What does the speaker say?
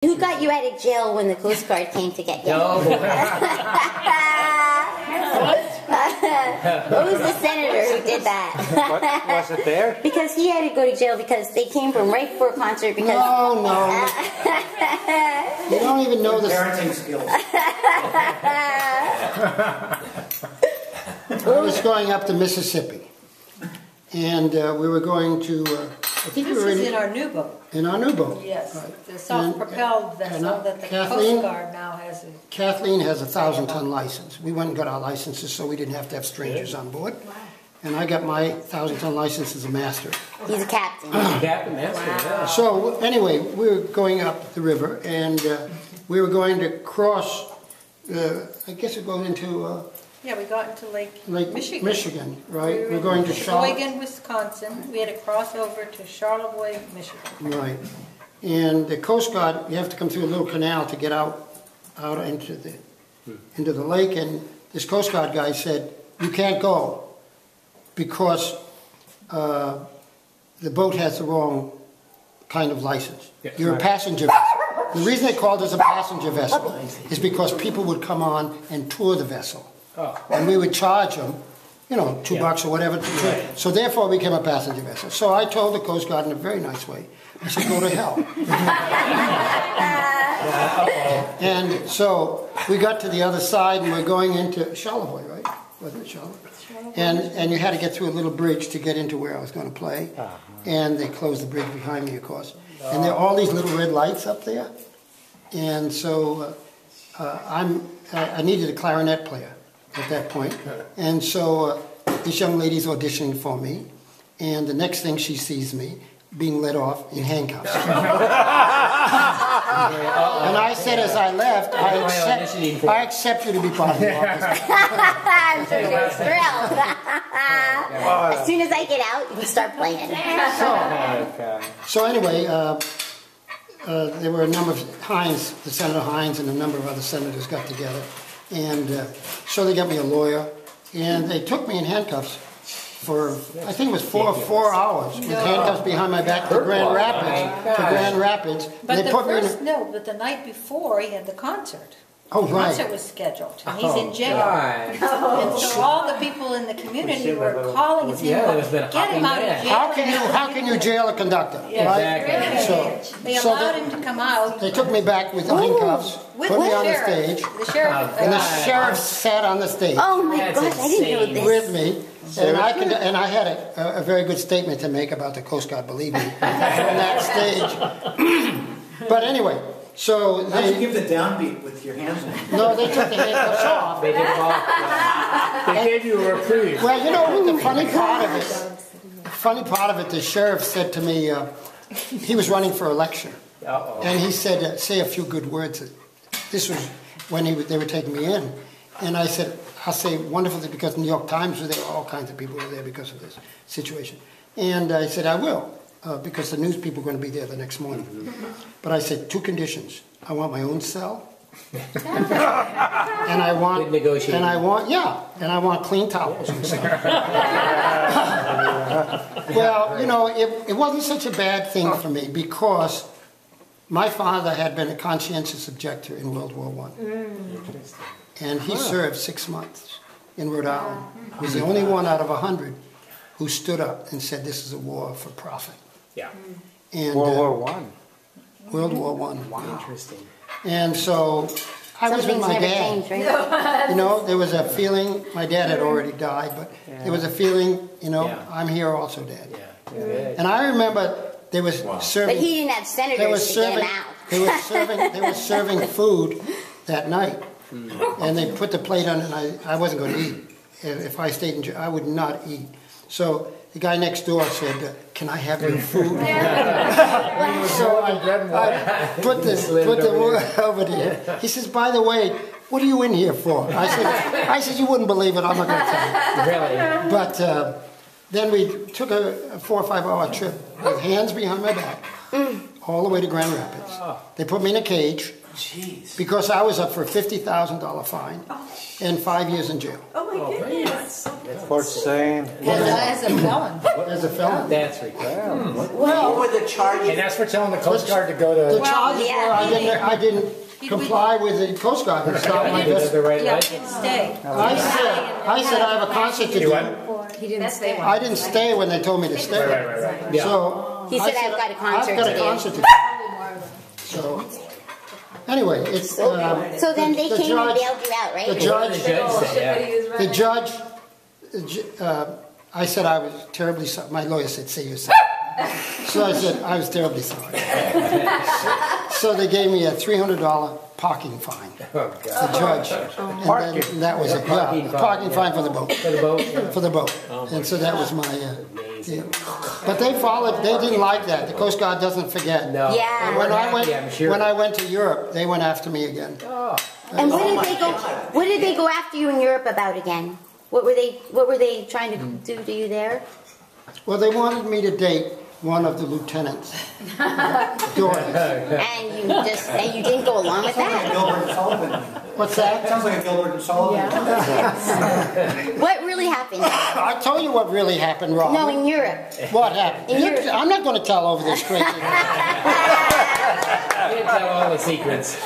Who got you out of jail when the Coast Guard came to get you? No. What was the senator who did that? What? Was it there? Because he had to go to jail because they came from right before a concert because... No. You don't even know the... Parenting skills. I was going up to Mississippi. And we were going to... I think This we were is in our new boat. In our new boat. Yes, Right. the self-propelled vessel that the Coast Guard now has. Kathleen has a 1,000-ton license. We went and got our licenses so we didn't have to have strangers on board. Wow. And I got my 1,000-ton license as a master. He's a captain. Captain, that's wow. So anyway, we were going up the river and we were going to cross, I guess it goes into... Yeah, we got into Lake Michigan, right? We We're going to Sheboygan, Wisconsin. We had to cross over to Charlevoix, Michigan. Right. And the Coast Guard, you have to come through a little canal to get out into the lake. And this Coast Guard guy said, you can't go because the boat has the wrong kind of license. Yeah, you're a passenger vessel. The reason they called us a passenger vessel is because people would come on and tour the vessel. Oh. And we would charge them, you know, $2 or whatever. Right. So therefore we became a passenger vessel. So I told the Coast Guard in a very nice way, I said, go to hell. And so we got to the other side and we're going into Charlevoix, right? Wasn't it Charlevoix? And you had to get through a little bridge to get into where I was going to play. And they closed the bridge behind me, of course. And there are all these little red lights up there. And so I needed a clarinet player at that point. And so this young lady's auditioning for me, and the next thing she sees me being let off in handcuffs. And I said as I left, I accept you to be part of the orchestra. I'm thrilled. As soon as I get out, you start playing. So anyway, there were a number of Hines, the Senator Hines and a number of other senators got together. And so they got me a lawyer, and they took me in handcuffs for, I think it was four hours, with handcuffs behind my back to Grand Rapids. But but the night before he had the concert. Oh, the concert was scheduled, and he's in jail. God. And so all the people in the community were calling and saying, get him out of jail. How can you jail a conductor? Exactly. Right? So they allowed him to come out. They took me back with handcuffs, put me on the stage, and the sheriff sat on the stage. Oh my gosh, I didn't know this. With me. And I had a very good statement to make about the Coast Guard, believe me, from that stage. But anyway, so how'd you give the downbeat with your hands on? No, they took the handcuffs off. They did it off. They gave you a reprieve. Well, you know, the funny part of it, the sheriff said to me, he was running for election, and he said, say a few good words. This was when they were taking me in, and I said, I'll say wonderful because the New York Times was there, all kinds of people were there because of this situation. And I said, I will, because the news people are going to be there the next morning. But I said, 2 conditions. I want my own cell. and I want clean towels and stuff. Well, you know, it wasn't such a bad thing for me because my father had been a conscientious objector in World War I. And he served 6 months in Rhode Island. He was the only one out of 100 who stood up and said this is a war for profit. Yeah. And, World War I. World War I. Wow. Interesting. And so I was with my dad. Changed, right? You know, there was a feeling, my dad had already died, but there was a feeling, you know, I'm here also, Dad. Yeah. And I remember they was serving... But he didn't have senators to get him out. They were serving food that night. And they put the plate on, and I wasn't going to eat. If I stayed in jail, I would not eat. So the guy next door said, can I have your food? So I put the over there. He says, by the way, what are you in here for? I said, you wouldn't believe it. I'm not going to tell you. Really? But then we took a 4 or 5 hour trip with hands behind my back, all the way to Grand Rapids. They put me in a cage Jeez. because I was up for a $50,000 fine and 5 years in jail. Oh my goodness. Poor Saint. As a felon. As a felon. That's ridiculous. What were the charges? And that's for telling the Coast Guard to go The to. charges were I didn't comply with the Coast Guard and stop my business. the right Yeah, way. he didn't stay. I said I have a concert to You do. what? He didn't stay. I didn't stay when they told me to stay. Right. Yeah. So He said, "I've got a concert I've got to a do." concert to do. So anyway, it's So then they the came and judge- bailed you out, right? the judge. The The judge, I said I was terribly sorry. My lawyer said, say you're sorry. So I said, I was terribly sorry. So they gave me a $300 parking fine, Oh, the God. judge. And then that was it. Yeah, a parking fine for the boat. For the boat? Yeah. For the boat. And so that was my deal. But they followed, they didn't like that. The Coast Guard doesn't forget. No. Yeah. And when I went, Yeah, I'm sure. when I went to Europe, they went after me again. And what did they go after you in Europe about again? What were they trying to do to you there? Well, they wanted me to date one of the lieutenants' daughters. And you didn't go along with that? Gilbert and Sullivan. What's that? Sounds like a Gilbert and Sullivan. What really happened? I told you what really happened, Rob. No, in Europe. What happened? In Europe. I'm not going to tell over this crazy. I didn't tell all the secrets.